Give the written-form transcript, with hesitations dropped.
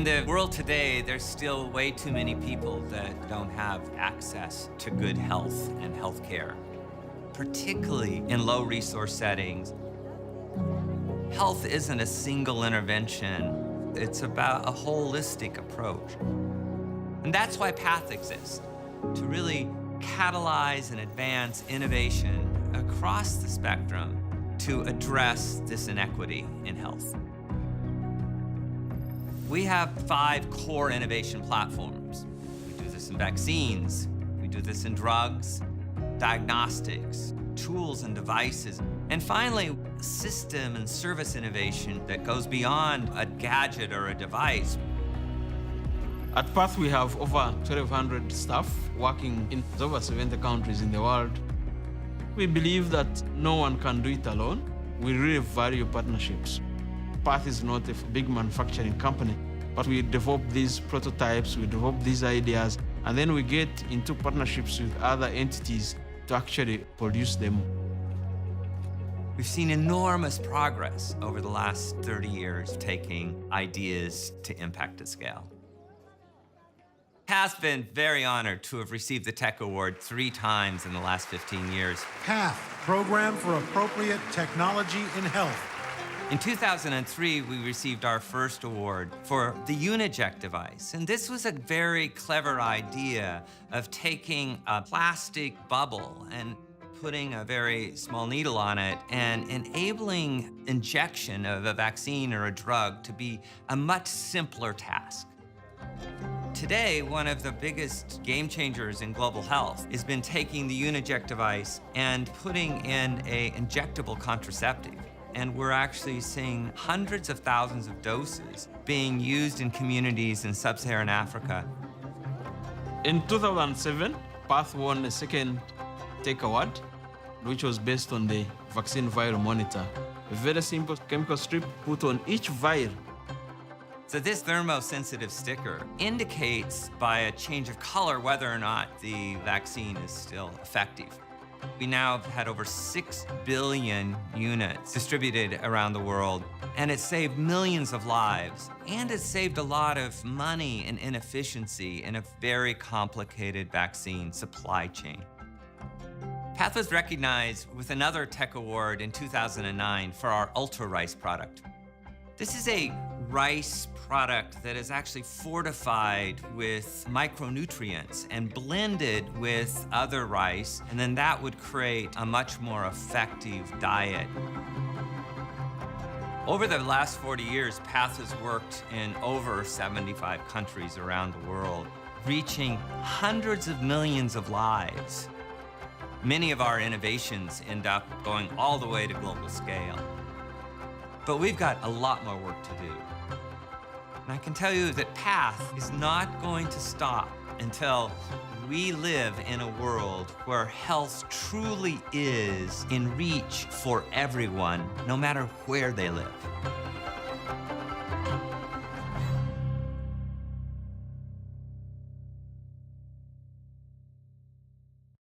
In the world today, there's still way too many people that don't have access to good health and health care, particularly in low resource settings. Health isn't a single intervention. It's about a holistic approach. And that's why PATH exists, to really catalyze and advance innovation across the spectrum to address this inequity in health. We have 5 core innovation platforms. We do this in vaccines, we do this in drugs, diagnostics, tools and devices, and finally, system and service innovation that goes beyond a gadget or a device. At PATH, we have over 1,200 staff working in over 70 countries in the world. We believe that no one can do it alone. We really value partnerships. PATH is not a big manufacturing company, but we develop these prototypes, we develop these ideas, and then we get into partnerships with other entities to actually produce them. We've seen enormous progress over the last 30 years taking ideas to impact at scale. PATH's been very honored to have received the Tech Award 3 times in the last 15 years. PATH, Program for Appropriate Technology in Health. In 2003, we received our first award for the Uniject device. And this was a very clever idea of taking a plastic bubble and putting a very small needle on it and enabling injection of a vaccine or a drug to be a much simpler task. Today, one of the biggest game changers in global health has been taking the Uniject device and putting in an injectable contraceptive. And we're actually seeing hundreds of thousands of doses being used in communities in sub-Saharan Africa. In 2007, PATH won the second Tech Award, which was based on the vaccine viral monitor. A very simple chemical strip put on each vial. So this thermosensitive sticker indicates by a change of color whether or not the vaccine is still effective. We now have had over 6 billion units distributed around the world, and it's saved millions of lives, and it's saved a lot of money and inefficiency in a very complicated vaccine supply chain. PATH was recognized with another Tech Award in 2009 for our Ultra Rice product. This is a rice product that is actually fortified with micronutrients and blended with other rice, and then that would create a much more effective diet. Over the last 40 years, PATH has worked in over 75 countries around the world, reaching hundreds of millions of lives. Many of our innovations end up going all the way to global scale. But we've got a lot more work to do. And I can tell you that PATH is not going to stop until we live in a world where health truly is in reach for everyone, no matter where they live.